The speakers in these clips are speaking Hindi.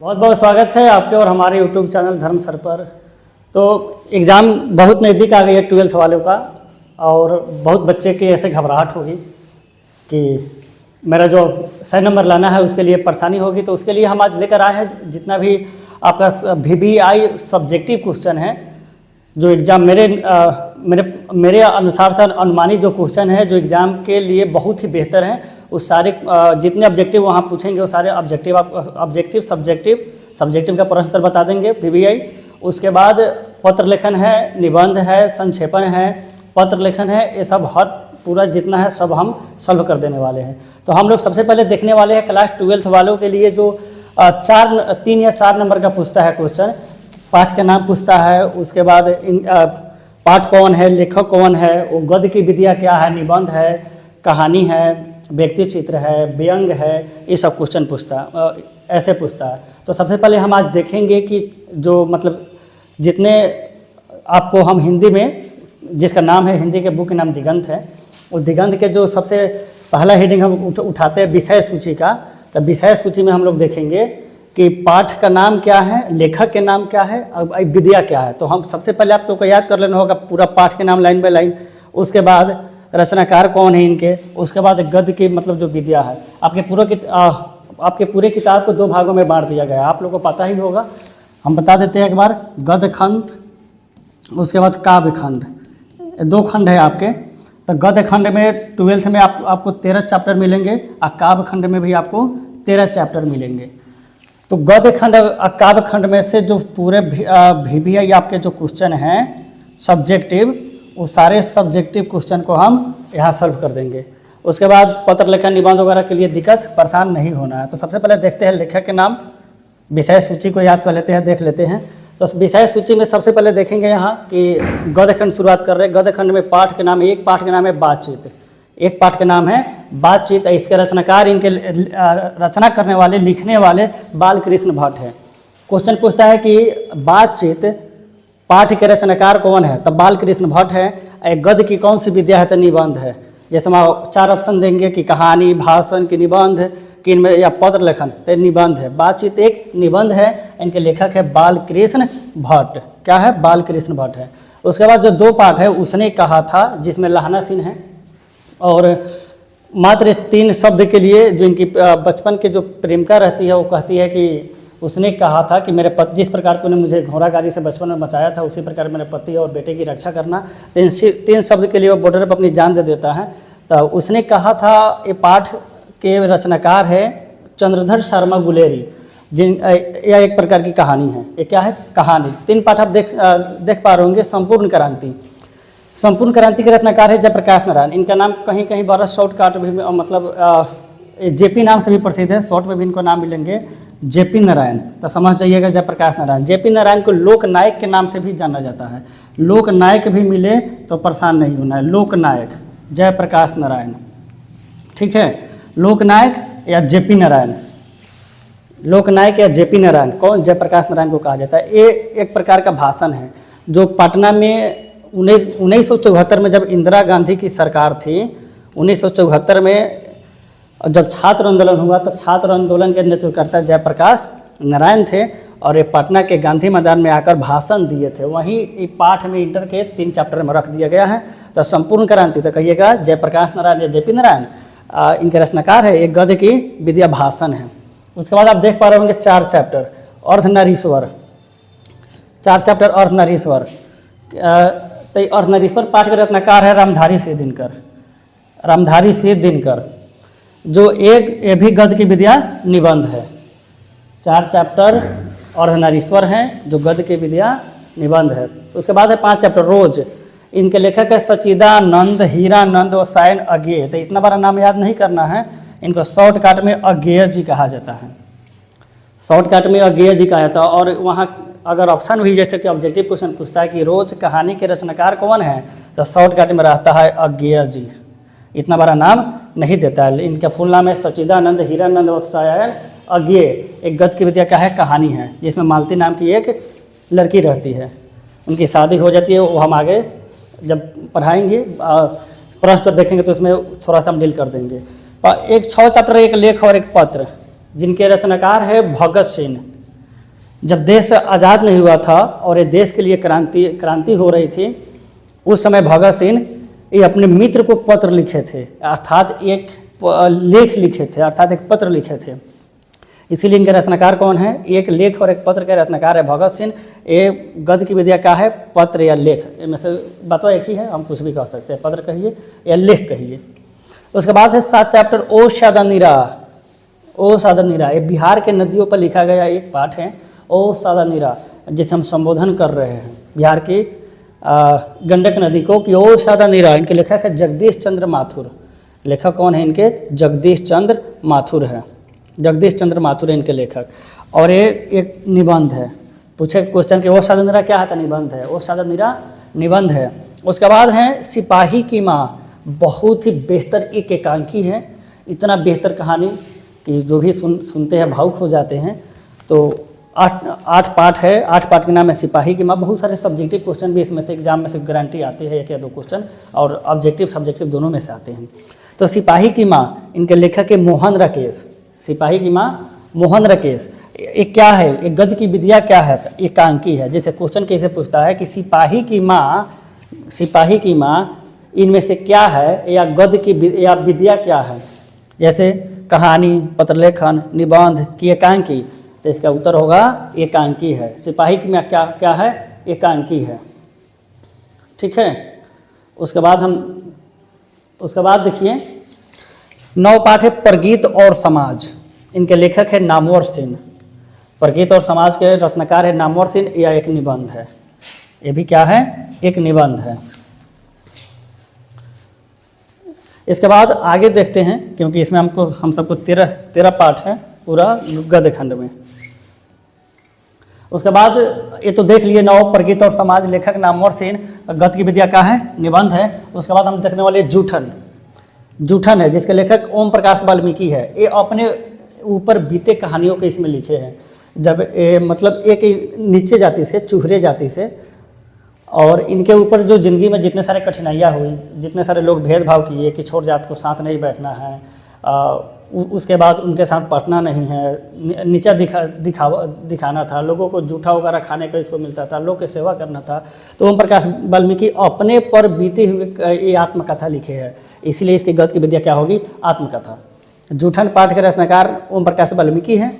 बहुत बहुत स्वागत है आपके और हमारे यूट्यूब चैनल धर्म सर पर। तो एग्ज़ाम बहुत नज़दीक आ गई है 12th वालों का, और बहुत बच्चे की ऐसे घबराहट होगी कि मेरा जो सही नंबर लाना है उसके लिए परेशानी होगी। तो उसके लिए हम आज लेकर आए हैं जितना भी आपका VBI सब्जेक्टिव क्वेश्चन है, जो एग्ज़ाम मेरे अनुसार से अनुमानित जो क्वेश्चन है जो एग्ज़ाम के लिए बहुत ही बेहतर है। उस सारे जितने ऑब्जेक्टिव वहाँ पूछेंगे वो सारे ऑब्जेक्टिव सब्जेक्टिव का प्रश्न उत्तर बता देंगे VBI। उसके बाद पत्र लेखन है, निबंध है, संक्षेपण है, पत्र लेखन है, ये सब हर पूरा जितना है सब हम सॉल्व कर देने वाले हैं। तो हम लोग सबसे पहले देखने वाले हैं क्लास 12th वालों के लिए जो 3 या 4 नंबर का पूछता है क्वेश्चन। पाठ का नाम पूछता है, उसके बाद पाठ कौन है, लेखक कौन है, वो गद्य की विधियाँ क्या है, निबंध है, कहानी है, व्यक्ति चित्र है, व्यंग है, ये सब क्वेश्चन ऐसे पूछता है। तो सबसे पहले हम आज देखेंगे कि जो मतलब जितने आपको हम हिंदी में जिसका नाम है, हिंदी के बुक का नाम दिगंत है, उस दिगंत के जो सबसे पहला हेडिंग हम उठाते हैं विषय सूची का। तो विषय सूची में हम लोग देखेंगे कि पाठ का नाम क्या है, लेखक के नाम क्या है, अब विधिया क्या है। तो हम सबसे पहले आप लोग को याद कर लेना होगा पूरा पाठ के नाम लाइन बाय लाइन। उसके बाद रचनाकार कौन है इनके, उसके बाद गद्य की मतलब जो विधिया है। आपके पूरे किताब को 2 भागों में बांट दिया गया है, आप लोग को पता ही होगा। हम बता देते हैं एक बार, गद्य खंड, उसके बाद काव्य खंड, 2 खंड है आपके। तो गद्य खंड में 12th में आपको 13 चैप्टर मिलेंगे और काव्य खंड में भी आपको 13 चैप्टर मिलेंगे। तो गद्य खंड और काव्य खंड में से जो पूरे VBI आपके जो क्वेश्चन हैं सब्जेक्टिव, वो सारे सब्जेक्टिव क्वेश्चन को हम यहाँ सॉल्व कर देंगे। उसके बाद पत्र लेखन निबंध वगैरह के लिए दिक्कत परेशान नहीं होना है। तो सबसे पहले देखते हैं लेखक के नाम, विषय सूची को याद कर लेते हैं, देख लेते हैं। तो विषय सूची में सबसे पहले देखेंगे यहाँ कि गद्य खंड शुरुआत कर रहे हैं। गद्य खंड में पाठ के नाम, एक पाठ का नाम है बातचीत, एक पाठ का नाम है बातचीत। इसके रचनाकार, इनके रचना करने वाले, लिखने वाले बालकृष्ण भट्ट है। क्वेश्चन पूछता है कि बातचीत पाठ के रचनाकार कौन है, तब बालकृष्ण भट्ट है। गद्य की कौन सी विद्या है, तो निबंध है। जैसे हम 4 ऑप्शन देंगे कि कहानी, भाषण की निबंध कि इनमें, या पत्र लेखन, तो निबंध है। बातचीत एक निबंध है, इनके लेखक है बालकृष्ण भट्ट। क्या है, बालकृष्ण भट्ट है। उसके बाद जो 2 पाठ है, उसने कहा था, जिसमें लहना सिंह है, और मात्र 3 शब्द के लिए जो इनकी बचपन के जो प्रेमिका रहती है वो कहती है कि उसने कहा था कि मेरे पति, जिस प्रकार तूने मुझे घोड़ा गाड़ी से बचपन में बचाया था, उसी प्रकार मेरे पति और बेटे की रक्षा करना। 3 शब्द के लिए वो बॉर्डर पर अपनी जान दे देता है। तो उसने कहा था, ये पाठ के रचनाकार है चंद्रधर शर्मा गुलेरी, यह एक प्रकार की कहानी है। ये क्या है, कहानी। 3 पाठ आप देख पा रहे होंगे। संपूर्ण क्रांति के रचनाकार है जयप्रकाश नारायण। इनका नाम कहीं कहीं बड़ा शॉर्टकट भी मतलब JP नाम से भी प्रसिद्ध है, शॉर्ट में भी इनको नाम मिलेंगे JP नारायण। तो समझ जाइएगा जयप्रकाश नारायण। JP नारायण को लोकनायक के नाम से भी जाना जाता है। लोकनायक भी मिले तो परेशान नहीं होना है। लोकनायक जयप्रकाश नारायण, ठीक है। लोकनायक या JP नारायण, लोकनायक या JP नारायण, कौन, जयप्रकाश नारायण को कहा जाता है। ये एक प्रकार का भाषण है जो पटना में 1974 में जब इंदिरा गांधी की सरकार थी, 1974 में जब छात्र आंदोलन हुआ तो छात्र आंदोलन के नेतृत्वकर्ता जयप्रकाश नारायण थे, और ये पटना के गांधी मैदान में आकर भाषण दिए थे। वहीं पाठ में इंटर के 3 चैप्टर में रख दिया गया है। तो संपूर्ण क्रांति तो कहिएगा जयप्रकाश नारायण या JP नारायण, इनके रचनाकार है। एक गद्य की विद्या भाषण है। उसके बाद आप देख पा रहे होंगे 4 चैप्टर अर्धनारीश्वर, 4 चैप्टर अर्धनारीश्वर। तो अर्धनारीश्वर पाठ के रचनाकार है रामधारी सिंह दिनकर, जो ये भी गद्य की विद्या निबंध है। 4 चैप्टर अर्धनारीश्वर हैं जो गद्य की विद्या निबंध है। उसके बाद है 5 चैप्टर रोज। इनके लेखक है सच्चिदानंद, हीरानंद और सायन अज्ञेय। तो इतना बड़ा नाम याद नहीं करना है, इनको शॉर्टकट में अज्ञेय जी कहा जाता है। शॉर्टकट में अज्ञेय जी कहा जाता है। और वहाँ अगर ऑप्शन भी जैसे कि ऑब्जेक्टिव क्वेश्चन पूछता है कि रोज कहानी के रचनाकार कौन है, तो शॉर्टकट में रहता है अज्ञेय जी। इतना बड़ा नाम नहीं देता है। इनका फुल नाम है सच्चिदानंद, हीरानंद और सायन अज्ञेय। एक गद्य की विद्या क्या है, कहानी है, जिसमें मालती नाम की एक लड़की रहती है, उनकी शादी हो जाती है। वो हम आगे जब पढ़ाएंगे प्रश्न देखेंगे तो उसमें थोड़ा सा हम डील कर देंगे। एक 6 चैप्टर, एक लेख और एक पत्र, जिनके रचनाकार है भगत सिंह। जब देश आज़ाद नहीं हुआ था और ये देश के लिए क्रांति हो रही थी, उस समय भगत सिंह ये अपने मित्र को पत्र लिखे थे, अर्थात एक लेख लिखे थे, अर्थात एक पत्र लिखे थे। इसीलिए इनके रचनाकार कौन है? एक लेख और एक पत्र के रचनाकार है भगत सिंह। ये गद्य की विद्या क्या है? पत्र या लेख, इनमें से बातों एक ही है, हम कुछ भी कह सकते हैं, पत्र कहिए या लेख कहिए। उसके बाद है 7 चैप्टर ओ सादा नीरा। ओ सादा नीरा ये बिहार के नदियों पर लिखा गया एक पाठ है, ओ सादा नीरा, जिसे हम संबोधन कर रहे हैं बिहार की गंडक नदी को कि ओ सादा नीरा। इनके लेखक है जगदीश चंद्र माथुर। लेखक कौन है इनके? जगदीश चंद्र माथुर है। जगदीश चंद्र माथुर है इनके लेखक। और ये एक निबंध है। पूछे क्वेश्चन कि ओ सादा नीरा क्या है? तो निबंध है। ओ सादा नीरा निबंध है। उसके बाद है सिपाही की माँ, बहुत ही बेहतर एक एकांकी है। इतना बेहतर कहानी कि जो भी सुनते हैं भावुक हो जाते हैं। तो 8 पार्ट है। 8 पार्ट के नाम है सिपाही की माँ। बहुत सारे सब्जेक्टिव क्वेश्चन भी इसमें से एग्जाम में से गारंटी आती है, 1 या 2 क्वेश्चन, और ऑब्जेक्टिव सब्जेक्टिव दोनों में से आते हैं। तो सिपाही की माँ इनके लेखक है मोहन राकेश। सिपाही की माँ मोहन राकेश। एक क्या है? एक गद्य की विद्या क्या है? एकांकी है। जैसे क्वेश्चन कैसे पूछता है कि सिपाही की माँ इनमें से क्या है, या गद्य की या विद्या क्या है? जैसे कहानी, पत्रलेखन, निबंध की एकांकी, तो इसका उत्तर होगा एकांकी है। सिपाही की माँ क्या है? एकांकी है। ठीक है। उसके बाद देखिए 9 पाठ है प्रगीत और समाज। इनके लेखक है नामवर सेन। प्रगीत और समाज के रत्नकार है नामवर सेन। यह एक निबंध है। ये भी क्या है? एक निबंध है। इसके बाद आगे देखते हैं, क्योंकि इसमें हम सबको 13 पाठ है पूरा गद्य खंड में। उसके बाद ये तो देख लिए 9 प्रगीत और समाज, लेखक नामवर सेन, गद्य की विद्या क्या है? निबंध है। उसके बाद हम देखने वाले जूठन है, जिसके लेखक ओम प्रकाश वाल्मीकि है। ये अपने ऊपर बीते कहानियों के इसमें लिखे हैं। जब मतलब एक नीचे जाति से, चूहरे जाति से, और इनके ऊपर जो ज़िंदगी में जितने सारे कठिनाइयाँ हुई, जितने सारे लोग भेदभाव किए कि छोट जात को साथ नहीं बैठना है, उसके बाद उनके साथ पढ़ना नहीं है, नीचा दिखाना था, लोगों को जूठा वगैरह खाने का इसको मिलता था, लोग की सेवा करना था। तो ओम प्रकाश वाल्मीकि अपने पर बीते हुए ये आत्मकथा लिखे हैं। इसीलिए इसकी गद्य की विद्या क्या होगी? आत्मकथा। जूठन पाठ के रचनाकार ओम प्रकाश वाल्मीकि हैं,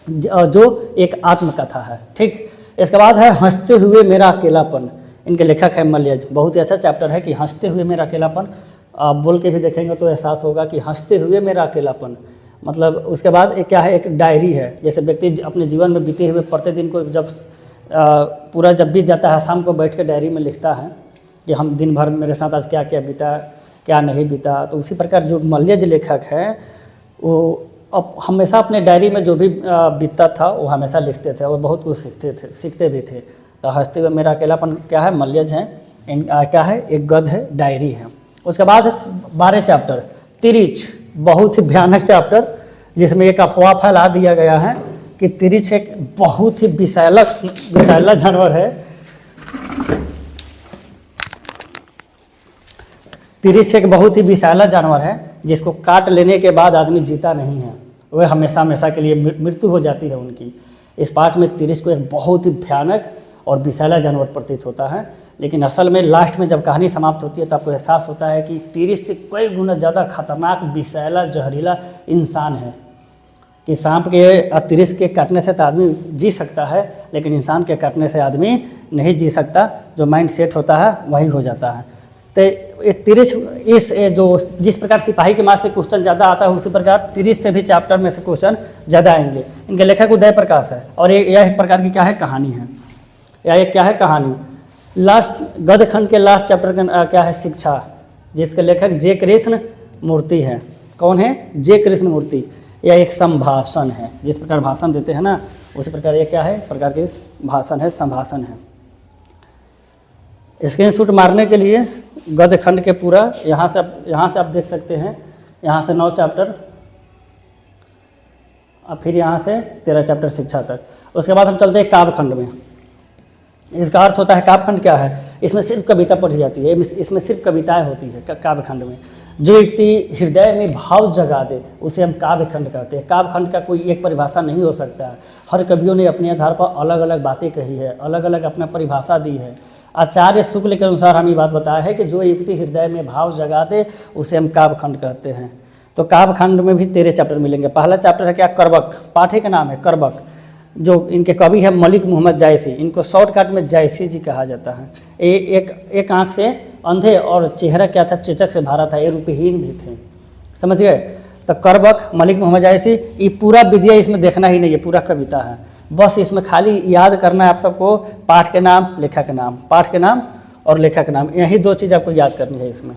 जो एक आत्मकथा है। ठीक। इसके बाद है हंसते हुए मेरा अकेलापन। इनके लेखक है मल्यज। बहुत ही अच्छा चैप्टर है कि हंसते हुए मेरा अकेलापन। आप बोल के भी देखेंगे तो एहसास होगा कि हंसते हुए मेरा अकेलापन, मतलब उसके बाद एक क्या है? एक डायरी है। जैसे व्यक्ति अपने जीवन में बीते हुए प्रतिदिन को जब पूरा जब बीत जाता है, शाम को बैठ के डायरी में लिखता है कि हम दिन भर मेरे साथ आज क्या क्या बीता, क्या नहीं बीता। तो उसी प्रकार जो मल्यज लेखक है वो हमेशा अपने डायरी में जो भी बीतता था वो हमेशा लिखते थे और बहुत कुछ सीखते भी थे। तो हंसते हुए मेरा अकेलापन क्या है? मल्यज है। क्या है? एक गद्य है, डायरी है। उसके बाद 12 चैप्टर तिरिच, बहुत ही भयानक चैप्टर, जिसमें एक अफवाह फैला दिया गया है कि तिरिच एक बहुत ही विषैला जानवर है। तिरिच एक बहुत ही विषैला जानवर है, जिसको काट लेने के बाद आदमी जीता नहीं है, वह हमेशा के लिए मृत्यु हो जाती है उनकी। इस पाठ में तिरिच को एक बहुत ही भयानक और विषैला जानवर प्रतीत होता है। लेकिन असल में लास्ट में जब कहानी समाप्त होती है तब आपको एहसास होता है कि तिरिच से कई गुना ज़्यादा खतरनाक, विषैला, जहरीला इंसान है। कि सांप के तिरिच के काटने से तो आदमी जी सकता है, लेकिन इंसान के काटने से आदमी नहीं जी सकता। जो माइंड सेट होता है वही हो जाता है। तो ये तिरिच जिस प्रकार सिपाही के मार से क्वेश्चन ज़्यादा आता है, उसी प्रकार तिरिच से भी चैप्टर में से क्वेश्चन ज़्यादा आएंगे। इनके लेखक उदय प्रकाश है। और यह एक प्रकार की क्या है? कहानी है। यह एक क्या है? कहानी। लास्ट गद्य खंड के लास्ट चैप्टर का क्या है? शिक्षा, जिसके लेखक जे कृष्ण मूर्ति है। कौन है? जे कृष्ण मूर्ति। यह एक संभाषण है। जिस प्रकार भाषण देते हैं ना, उसी प्रकार ये क्या है? प्रकार के भाषण है, संभाषण है। स्क्रीनशॉट मारने के लिए गद्य खंड के पूरा यहाँ से आप देख सकते हैं। यहाँ से 9 चैप्टर और फिर यहाँ से 13 चैप्टर शिक्षा तक। उसके बाद हम चलते हैं काव्य खंड में। इसका अर्थ होता है काव्य खंड क्या है? इसमें सिर्फ कविता पढ़ी जाती है, इसमें सिर्फ कविताएं होती है काव्य खंड में। जो युक्ति हृदय में भाव जगा दे उसे हम काव्य खंड कहते हैं। काव्य खंड का कोई एक परिभाषा नहीं हो सकता है। हर कवियों ने अपने आधार पर अलग अलग बातें कही है, अलग अलग अपना परिभाषा दी है। आचार्य शुक्ल के अनुसार हम ये बात बताया है कि जो युक्ति हृदय में भाव जगा दे उसे हम काव्य खंड कहते हैं। तो काव्य खंड में भी 13 चैप्टर मिलेंगे। पहला चैप्टर है क्या, करबक, पाठे का नाम है करबक। जो इनके कवि है मलिक मोहम्मद जायसी, इनको शॉर्टकट में जायसी जी कहा जाता है। एक आंख से अंधे और चेहरा क्या था, चेचक से भरा था, ये रूपहीन भी थे, समझ गए। तो करबक मलिक मोहम्मद जायसी, ये पूरा विद्या इसमें देखना ही नहीं है, पूरा कविता है। बस इसमें खाली याद करना है आप सबको पाठ के नाम, लेखक के नाम, पाठ के नाम और लेखक के नाम, यही 2 चीज़ आपको याद करनी है इसमें।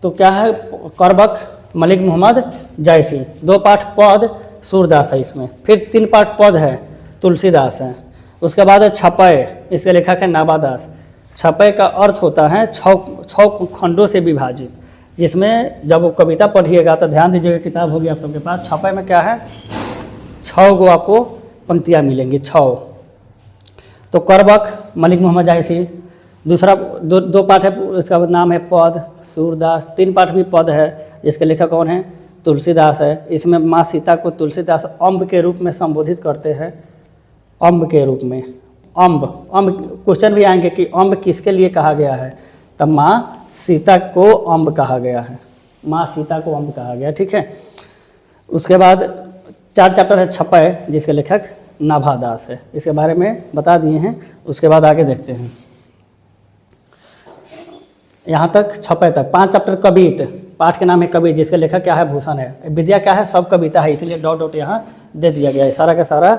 तो क्या है, करबक मलिक मोहम्मद जायसी, 2 पाठ पद सूरदास है इसमें, फिर 3 पाठ पद है तुलसीदास है। उसके बाद है छपय, इसके लेखक है नाबादास। छपय का अर्थ होता है 6 खंडों से विभाजित, जिसमें जब वो कविता पढ़िएगा तो ध्यान दीजिएगा, किताब होगी आप लोगों के पास। छपय में क्या है, 6 गो आपको पंक्तियाँ मिलेंगी, 6। तो करबक मलिक मोहम्मद जायसी, दूसरा 2 पाठ है, उसका नाम है पद सूरदास। 3 पाठ भी पद है, जिसके लेखक कौन है, तुलसीदास है। इसमें माँ सीता को तुलसीदास अम्ब के रूप में संबोधित करते हैं, अम्ब के रूप में। अम्ब क्वेश्चन भी आएंगे कि अम्ब किसके लिए कहा गया है, तब माँ सीता को अम्ब कहा गया है, माँ सीता को अम्ब कहा गया, ठीक है। उसके बाद 4 चैप्टर है छपय, जिसके लेखक नाभादास है, इसके बारे में बता दिए हैं। उसके बाद आगे देखते हैं, यहाँ तक छपय तक 5 चैप्टर कवित, पाठ के नाम है कवि, जिसके लेखक क्या है, भूषण है। विद्या क्या है, सब कविता है, इसलिए डॉट डॉट यहाँ दे दिया गया है, सारा का सारा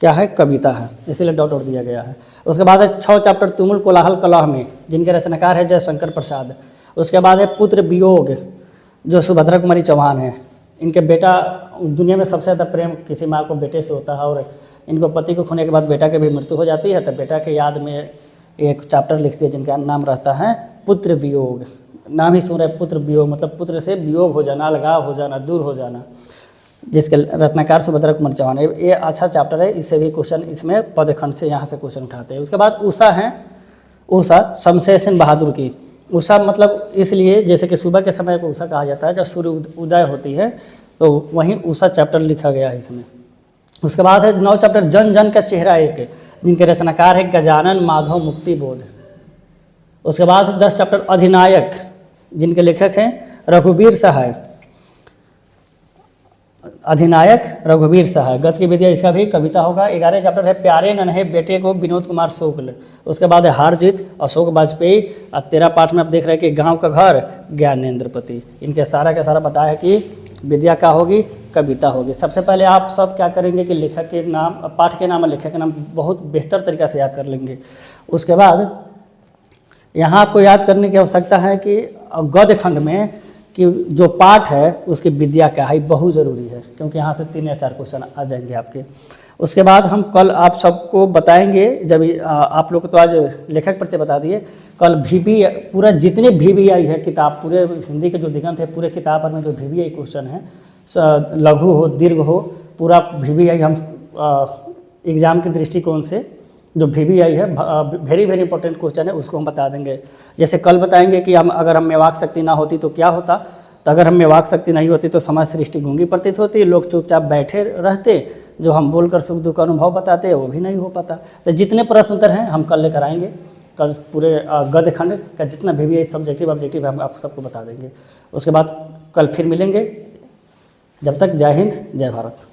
क्या है, कविता है, इसलिए डॉट डॉट दिया गया है। उसके बाद है 6 चैप्टर तुमुल कोलाहल कलह में, जिनके रचनाकार है जयशंकर प्रसाद। उसके बाद है पुत्र वियोग, जो सुभद्रा कुमारी चौहान है। इनके बेटा, दुनिया में सबसे ज़्यादा प्रेम किसी माँ को बेटे से होता है, और इनको पति को खोने के बाद बेटा की भी मृत्यु हो जाती है, तो बेटा के याद में एक चैप्टर लिखती है जिनका नाम रहता है पुत्र वियोग। नाम ही सुन रहे, पुत्र वियोग मतलब पुत्र से वियोग हो जाना, अलगाव हो जाना, दूर हो जाना, जिसके रत्नाकार सुभद्रा कुमार चौहान है। ये अच्छा चैप्टर है, इससे भी क्वेश्चन, इसमें पदखंड से यहाँ से क्वेश्चन उठाते हैं। उसके बाद उषा है, उषा शमशेर सेन बहादुर की। उषा मतलब इसलिए जैसे कि सुबह के समय को उषा कहा जाता है, जब सूर्य उदय होती है, तो वहीं उषा चैप्टर लिखा गया है इसमें। उसके बाद है 9 चैप्टर जन जन का चेहरा एक, जिनके रचनाकार है गजानन माधव मुक्ति बोध। उसके बाद 10 चैप्टर अधिनायक, जिनके लेखक हैं रघुवीर सहाय। अधिनायक रघुवीर सहाय, गत की विद्या, इसका भी कविता होगा। 11 चैप्टर है प्यारे नन्हे बेटे को विनोद कुमार शुक्ल। उसके बाद है हार जीत अशोक वाजपेयी। और 13 पाठ में आप देख रहे हैं कि गांव का घर ज्ञानेंद्रपति। इनके सारा का सारा बताया है कि विद्या क्या होगी, कविता होगी। सबसे पहले आप सब क्या करेंगे कि लेखक के नाम, पाठ के नाम और लेखक के नाम बहुत बेहतर तरीक़ा से याद कर लेंगे। उसके बाद यहाँ आपको याद करने की आवश्यकता है कि गद्य खंड में कि जो पाठ है उसकी विद्या क्या है, बहुत ज़रूरी है, क्योंकि यहाँ से 3 या 4 क्वेश्चन आ जाएंगे आपके। उसके बाद हम कल आप सबको बताएंगे, जब आप लोग को तो आज लेखक परिचय बता दिए, कल VBI पूरा जितने VBI है किताब, पूरे हिंदी के जो दिगंत है पूरे किताब पर में जो VBI क्वेश्चन है, लघु हो दीर्घ हो, पूरा VBI हम एग्ज़ाम के दृष्टिकोण से जो VBI है वेरी वेरी इंपॉर्टेंट क्वेश्चन है, उसको हम बता देंगे। जैसे कल बताएंगे कि अगर हम मेवाक शक्ति ना होती तो क्या होता, तो अगर हम मेवाक शक्ति नहीं होती तो समाज सृष्टि गूंगी प्रतीत होती, लोग चुपचाप बैठे रहते, जो हम बोलकर सुख दुख का अनुभव बताते वो भी नहीं हो पाता। तो जितने प्रश्न उत्तर हैं हम कल लेकर आएंगे, कल पूरे गद्य खंड का जितना VBI सब्जेक्टिव ऑब्जेक्टिव हम आप सबको बता देंगे। उसके बाद कल फिर मिलेंगे, जब तक जय हिंद जय भारत।